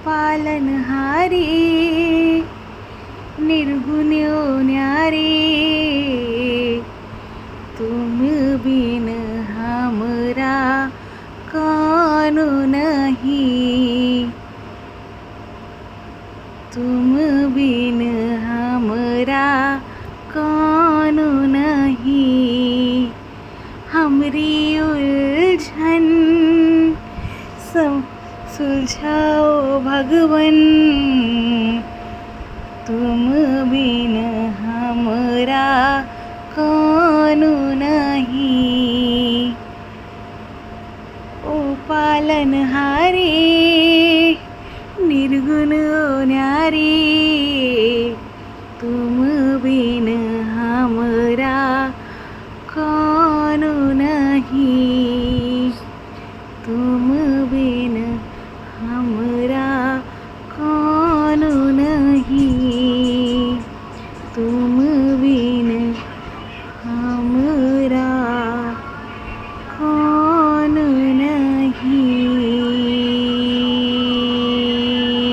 पालनहारी निर्गुण न्यारी, तुम बिन हमरा कौन नहीं, तुम बिन हमरा कौन नहीं। हमरी उलझन सुलझाओ भगवन, तुम बिन हमरा कौन नहीं। ओ पालनहारी निर्गुण न्यारी, तुम